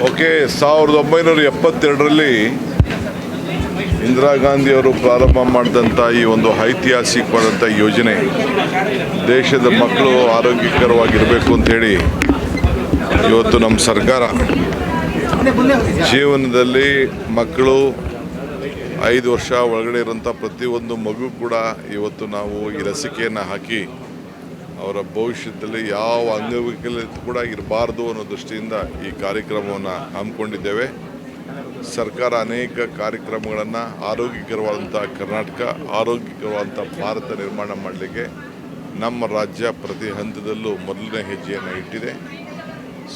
Okay 1972ರಲ್ಲಿ Indira ಗಾಂಧಿಯವರು ಪ್ರಾರಂಭ ಮಾಡಿದಂಥ ಈ ಒಂದು ಐತಿಹಾಸಿಕವಾದಂಥ ಯೋಜನೆ ದೇಶದ ಮಕ್ಕಳು ಆರೋಗ್ಯಕರವಾಗಿರಬೇಕು ಅಂಥೇಳಿ ಇವತ್ತು ನಮ್ಮ ಸರ್ಕಾರ ಜೀವನದಲ್ಲಿ ಮಕ್ಕಳು 5 ವರ್ಷ ಒಳಗಡೆ ಇರೋಂಥ ಪ್ರತಿಯೊಂದು ಮಗು ಕೂಡ ಇವತ್ತು ನಾವು ಈ ಲಸಿಕೆಯನ್ನು ಹಾಕಿ ಅವರ ಭವಿಷ್ಯದಲ್ಲಿ ಯಾವ ಅಂಗವೈಕಲ್ಯತೆ ಕೂಡ ಇರಬಾರ್ದು ಅನ್ನೋ ದೃಷ್ಟಿಯಿಂದ ಈ ಕಾರ್ಯಕ್ರಮವನ್ನು ಹಮ್ಮಿಕೊಂಡಿದ್ದೇವೆ. ಸರ್ಕಾರ ಅನೇಕ ಕಾರ್ಯಕ್ರಮಗಳನ್ನು ಆರೋಗ್ಯಕರವಾದಂಥ ಕರ್ನಾಟಕ, ಆರೋಗ್ಯಕರವಾದಂಥ ಭಾರತ ನಿರ್ಮಾಣ ಮಾಡಲಿಕ್ಕೆ ನಮ್ಮ ರಾಜ್ಯ ಪ್ರತಿ ಹಂತದಲ್ಲೂ ಮೊದಲನೇ ಹೆಜ್ಜೆಯನ್ನು ಇಟ್ಟಿದೆ.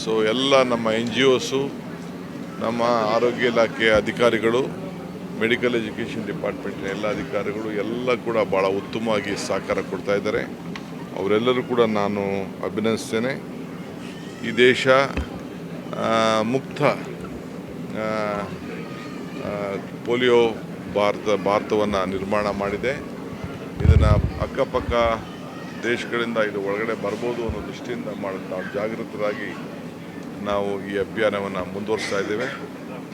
ಸೊ ಎಲ್ಲ ನಮ್ಮ NGOs, ನಮ್ಮ ಆರೋಗ್ಯ ಇಲಾಖೆಯ ಅಧಿಕಾರಿಗಳು, ಮೆಡಿಕಲ್ ಎಜುಕೇಷನ್ ಡಿಪಾರ್ಟ್ಮೆಂಟ್ನ ಎಲ್ಲ ಅಧಿಕಾರಿಗಳು ಎಲ್ಲ ಕೂಡ ಭಾಳ ಉತ್ತಮವಾಗಿ ಸಹಕಾರ ಕೊಡ್ತಾ ಇದ್ದಾರೆ. ಅವರೆಲ್ಲರೂ ಕೂಡ ನಾನು ಅಭಿನಂದಿಸ್ತೇನೆ. ಈ ದೇಶ ಮುಕ್ತ ಪೋಲಿಯೋ ಭಾರತವನ್ನು ನಿರ್ಮಾಣ ಮಾಡಿದೆ. ಇದನ್ನು ಅಕ್ಕಪಕ್ಕ ದೇಶಗಳಿಂದ ಇದು ಒಳಗಡೆ ಬರ್ಬೋದು ಅನ್ನೋ ದೃಷ್ಟಿಯಿಂದ ನಾವು ಜಾಗೃತರಾಗಿ ನಾವು ಈ ಅಭಿಯಾನವನ್ನು ಮುಂದುವರಿಸ್ತಾ ಇದ್ದೇವೆ.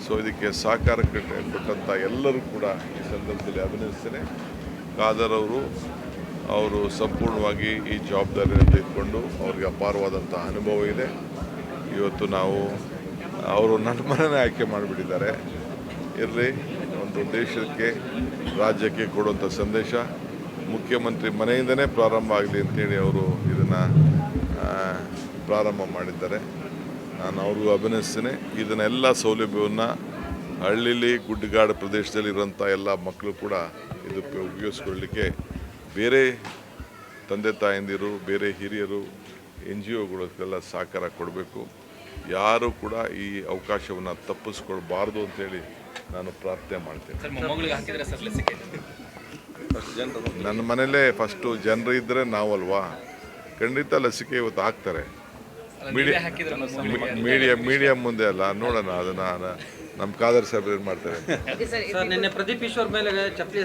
ಸೊ ಇದಕ್ಕೆ ಸಹಕಾರ ಕೊಟ್ಟಂಥ ಎಲ್ಲರೂ ಕೂಡ ಈ ಸಂದರ್ಭದಲ್ಲಿ ಅಭಿನಂದಿಸ್ತೇನೆ. ಖಾದರ್ ಅವರು ಸಂಪೂರ್ಣವಾಗಿ ಈ ಜವಾಬ್ದಾರಿಯನ್ನು ತೆಗೆದುಕೊಂಡು ಅವ್ರಿಗೆ ಅಪಾರವಾದಂಥ ಅನುಭವ ಇದೆ. ಇವತ್ತು ನಾವು ಅವರು ನನ್ನ ಮನೆಯೇ ಆಯ್ಕೆ ಮಾಡಿಬಿಟ್ಟಿದ್ದಾರೆ. ಇರಲಿ, ಒಂದು ದೇಶಕ್ಕೆ ರಾಜ್ಯಕ್ಕೆ ಕೊಡುವಂಥ ಸಂದೇಶ ಮುಖ್ಯಮಂತ್ರಿ ಮನೆಯಿಂದನೇ ಪ್ರಾರಂಭ ಆಗಲಿ ಅಂತೇಳಿ ಅವರು ಇದನ್ನು ಪ್ರಾರಂಭ ಮಾಡಿದ್ದಾರೆ. ನಾನು ಅವ್ರಿಗೂ ಅಭಿನಯಿಸ್ತೇನೆ. ಇದನ್ನೆಲ್ಲ ಸೌಲಭ್ಯವನ್ನು ಹಳ್ಳಿಲಿ ಗುಡ್ಡಗಾಡು ಪ್ರದೇಶದಲ್ಲಿರುವಂಥ ಎಲ್ಲ ಮಕ್ಕಳು ಕೂಡ ಇದಕ್ಕೆ ಉಪಯೋಗಿಸ್ಕೊಳ್ಳಲಿಕ್ಕೆ ಬೇರೆ ತಂದೆ ತಾಯಂದಿರು, ಬೇರೆ ಹಿರಿಯರು, NGOಗಳಿಗೆಲ್ಲ ಸಹಕಾರ ಕೊಡಬೇಕು. ಯಾರು ಕೂಡ ಈ ಅವಕಾಶವನ್ನು ತಪ್ಪಿಸ್ಕೊಳ್ಬಾರ್ದು ಅಂತೇಳಿ ನಾನು ಪ್ರಾರ್ಥನೆ ಮಾಡ್ತೇನೆ. ನನ್ನ ಮನೇಲೇ ಫಸ್ಟು ಜನರು ಇದ್ದರೆ ನಾವಲ್ವಾ, ಖಂಡಿತ ಲಸಿಕೆ ಇವತ್ತು ಹಾಕ್ತಾರೆ. ಮೀಡಿಯಾ ಮುಂದೆ ಅಲ್ಲ, ನೋಡೋಣ ಅದನ್ನು ನಮ್ಮ ಖಾದರ್ ಸಾಹೇಬ್ ಏನು ಮಾಡ್ತಾರೆ. ನಿನ್ನೆ ಪ್ರದೀಪ್ ಈಶ್ವರ್ ಮೇಲೆ ಚಪ್ಪಲಿ